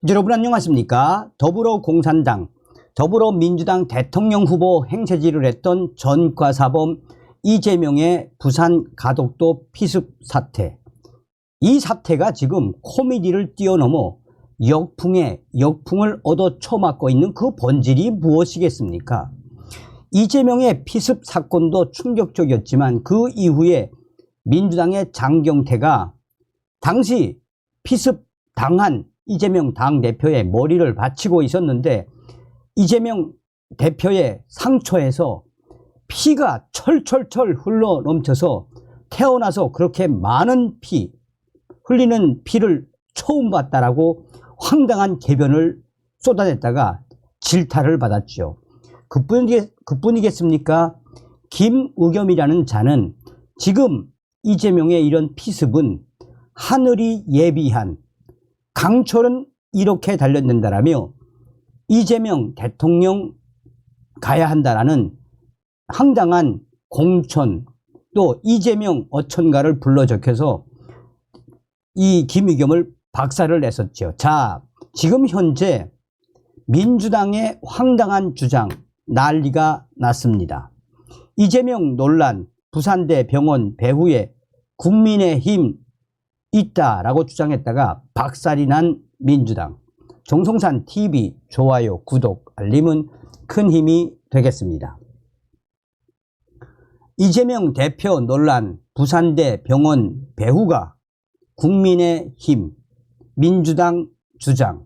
여러분 안녕하십니까? 더불어공산당, 더불어민주당 대통령 후보 행세지를 했던 전과사범 이재명의 부산 가덕도 피습 사태. 이 사태가 지금 코미디를 뛰어넘어 역풍에 역풍을 얻어 쳐맞고 있는 그 본질이 무엇이겠습니까? 이재명의 피습 사건도 충격적이었지만 그 이후에 민주당의 장경태가 당시 피습 당한 이재명 당대표의 머리를 받치고 있었는데 이재명 대표의 상처에서 피가 철철철 흘러 넘쳐서 태어나서 그렇게 많은 흘리는 피를 처음 봤다라고 황당한 개변을 쏟아냈다가 질타를 받았죠. 그뿐이겠습니까? 김의겸이라는 자는 지금 이재명의 이런 피습은 하늘이 예비한 강철은 이렇게 달려든다라며 이재명 대통령 가야 한다라는 황당한 공천 또 이재명 어천가를 불러 적혀서 이 김의겸을 박살을 냈었죠. 자, 지금 현재 민주당의 황당한 주장 난리가 났습니다. 이재명 논란, 부산대 병원 배후에 국민의힘 있다라고 주장했다가 박살이 난 민주당. 정성산 TV 좋아요, 구독, 알림은 큰 힘이 되겠습니다. 이재명 대표 논란, 부산대 병원 배후가 국민의힘, 민주당 주장.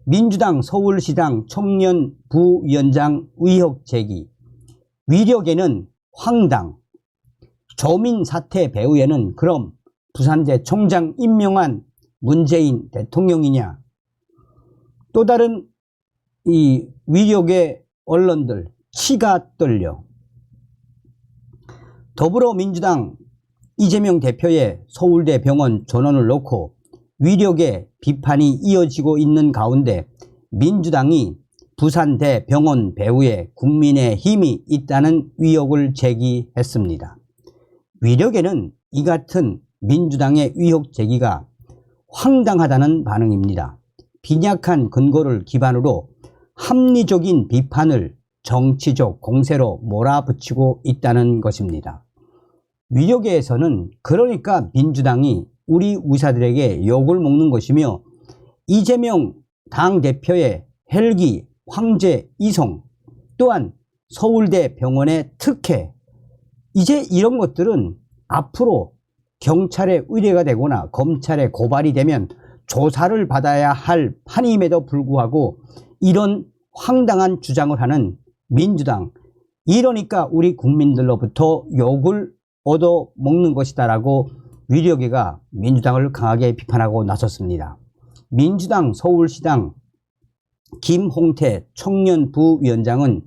민주당 서울시당 청년 부위원장 의혹 제기. 위력에는 황당. 조민 사태 배후에는 그럼 부산대 총장 임명한 문재인 대통령이냐. 또 다른 이 위력의 언론들 치가 떨려. 더불어민주당 이재명 대표의 서울대 병원 전원을 놓고 위력의 비판이 이어지고 있는 가운데 민주당이 부산대 병원 배후에 국민의힘이 있다는 의혹을 제기했습니다. 위력에는 이 같은 민주당의 의혹 제기가 황당하다는 반응입니다. 빈약한 근거를 기반으로 합리적인 비판을 정치적 공세로 몰아붙이고 있다는 것입니다. 위력에서는 그러니까 민주당이 우리 의사들에게 욕을 먹는 것이며 이재명 당대표의 헬기 황제 이송 또한 서울대 병원의 특혜 이제 이런 것들은 앞으로 경찰에 의뢰가 되거나 검찰에 고발이 되면 조사를 받아야 할 판임에도 불구하고 이런 황당한 주장을 하는 민주당, 이러니까 우리 국민들로부터 욕을 얻어먹는 것이다라고 위력계가 민주당을 강하게 비판하고 나섰습니다. 민주당 서울시당 김홍태 청년부위원장은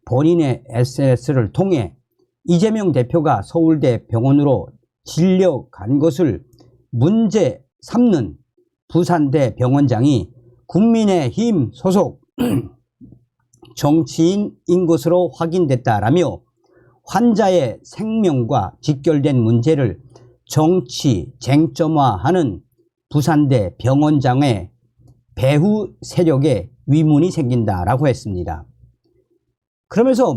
본인의 SNS를 통해 이재명 대표가 서울대 병원으로 진료 간 것을 문제 삼는 부산대 병원장이 국민의힘 소속 정치인인 것으로 확인됐다라며 환자의 생명과 직결된 문제를 정치 쟁점화하는 부산대 병원장의 배후 세력에 위문이 생긴다라고 했습니다. 그러면서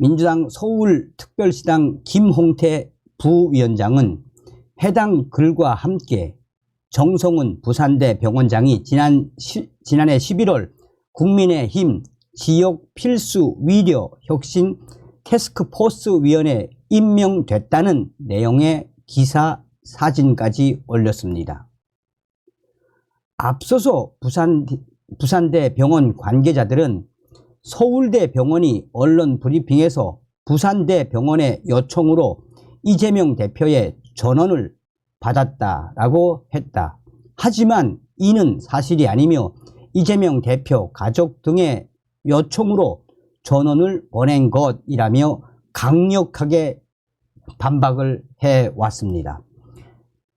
민주당 서울특별시당 김홍태 부위원장은 해당 글과 함께 정성훈 부산대 병원장이 지난해 11월 국민의힘 지역 필수 위려 혁신 태스크포스위원회에 임명됐다는 내용의 기사 사진까지 올렸습니다. 앞서서 부산대 병원 관계자들은 서울대 병원이 언론 브리핑에서 부산대 병원의 요청으로 이재명 대표의 전원을 받았다라고 했다. 하지만 이는 사실이 아니며 이재명 대표 가족 등의 요청으로 전원을 보낸 것이라며 강력하게 반박을 해왔습니다.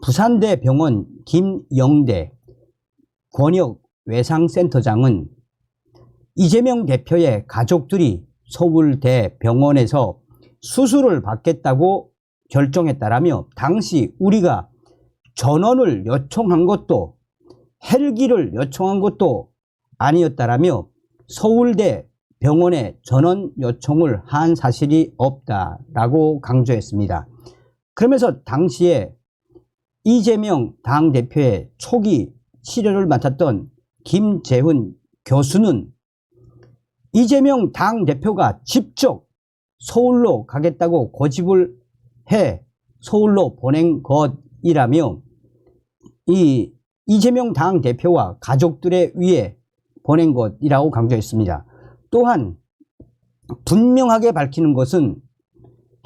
부산대 병원 김영대 권역외상센터장은 이재명 대표의 가족들이 서울대 병원에서 수술을 받겠다고 결정했다라며 당시 우리가 전원을 요청한 것도 헬기를 요청한 것도 아니었다라며 서울대 병원에 전원 요청을 한 사실이 없다라고 강조했습니다. 그러면서 당시에 이재명 당대표의 초기 치료를 맡았던 김재훈 교수는 이재명 당대표가 직접 서울로 가겠다고 고집을 해 서울로 보낸 것이라며 이재명 당대표와 가족들에 의해 보낸 것이라고 강조했습니다. 또한 분명하게 밝히는 것은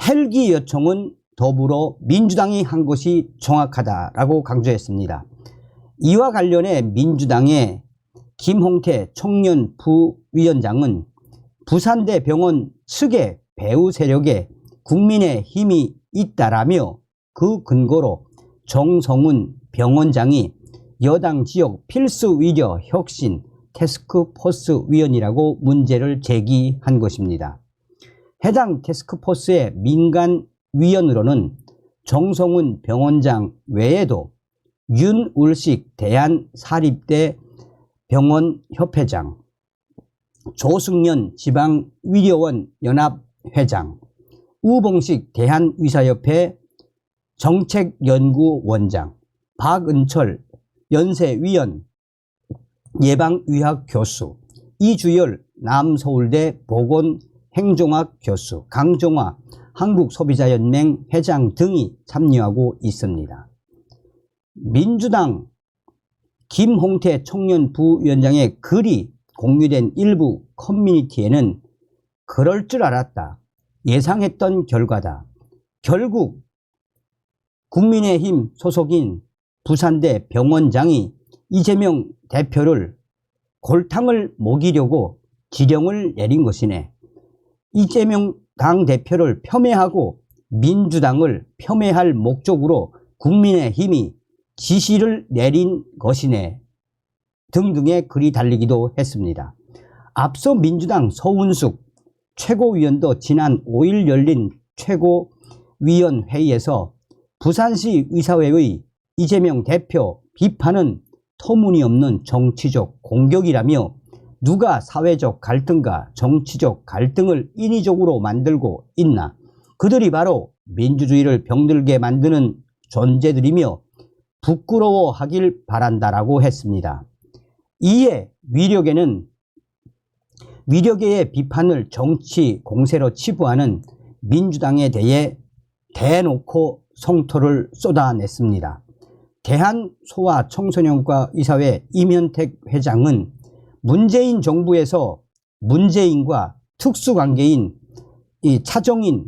헬기 요청은 더불어민주당이 한 것이 정확하다라고 강조했습니다. 이와 관련해 민주당의 김홍태 청년 부위원장은 부산대 병원 측의 배후 세력에 국민의 힘이 있다라며 그 근거로 정성훈 병원장이 여당 지역 필수 의료 혁신 태스크포스 위원이라고 문제를 제기한 것입니다. 해당 태스크포스의 민간 위원으로는 정성훈 병원장 외에도 윤울식 대한사립대 병원협회장, 조승연 지방의료원 연합회장, 우봉식 대한의사협회 정책연구원장, 박은철 연세위원 예방의학교수, 이주열 남서울대 보건행정학 교수, 강정화 한국소비자연맹 회장 등이 참여하고 있습니다. 민주당 김홍태 청년부위원장의 글이 공유된 일부 커뮤니티에는 그럴 줄 알았다, 예상했던 결과다, 결국 국민의힘 소속인 부산대 병원장이 이재명 대표를 골탕을 먹이려고 지령을 내린 것이네, 이재명 당대표를 폄훼하고 민주당을 폄훼할 목적으로 국민의힘이 지시를 내린 것이네 등등의 글이 달리기도 했습니다. 앞서 민주당 서운숙 최고위원도 지난 5일 열린 최고위원회의에서 부산시 의사회의 이재명 대표 비판은 터무니없는 정치적 공격이라며 누가 사회적 갈등과 정치적 갈등을 인위적으로 만들고 있나, 그들이 바로 민주주의를 병들게 만드는 존재들이며 부끄러워하길 바란다라고 했습니다. 이에 위력의 비판을 정치 공세로 치부하는 민주당에 대해 대놓고 성토를 쏟아냈습니다. 대한소아청소년과 의사회 임현택 회장은 문재인 정부에서 문재인과 특수관계인 차정인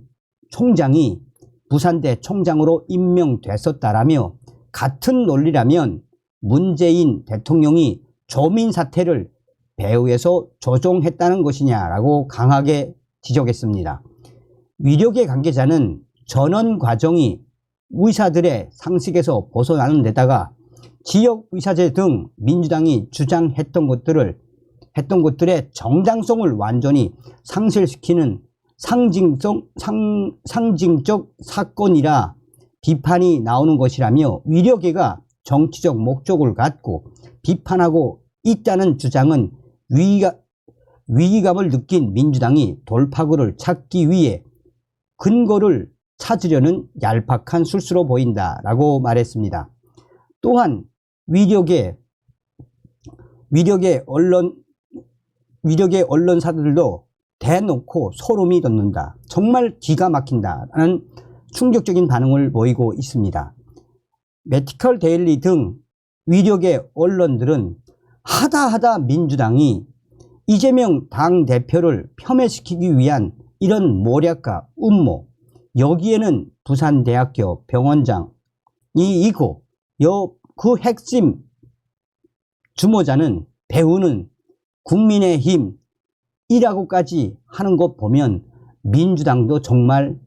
총장이 부산대 총장으로 임명됐었다라며 같은 논리라면 문재인 대통령이 조민 사태를 배후에서 조종했다는 것이냐라고 강하게 지적했습니다. 위력의 관계자는 전원 과정이 의사들의 상식에서 벗어나는 데다가 지역의사제 등 민주당이 주장했던 것들의 정당성을 완전히 상실시키는 상징적 사건이라 비판이 나오는 것이라며 위력계가 정치적 목적을 갖고 비판하고 있다는 주장은 위기감을 느낀 민주당이 돌파구를 찾기 위해 근거를 찾으려는 얄팍한 술수로 보인다라고 말했습니다. 또한 위력의 언론사들도 대놓고 소름이 돋는다, 정말 기가 막힌다라는 충격적인 반응을 보이고 있습니다. 메디컬 데일리 등 위력의 언론들은 하다 민주당이 이재명 당대표를 폄훼시키기 위한 이런 모략과 음모, 여기에는 부산대학교 병원장이 있고 그 핵심 주모자는 배우는 국민의힘이라고까지 하는 것 보면 민주당도 정말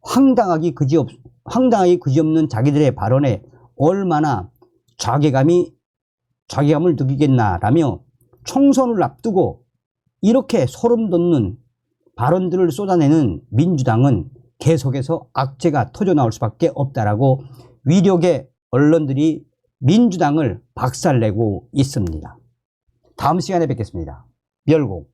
황당하기 그지없는 자기들의 발언에 얼마나 자괴감을 느끼겠나라며 총선을 앞두고 이렇게 소름 돋는 발언들을 쏟아내는 민주당은 계속해서 악재가 터져나올 수밖에 없다라고 위력의 언론들이 민주당을 박살내고 있습니다. 다음 시간에 뵙겠습니다. 멸공.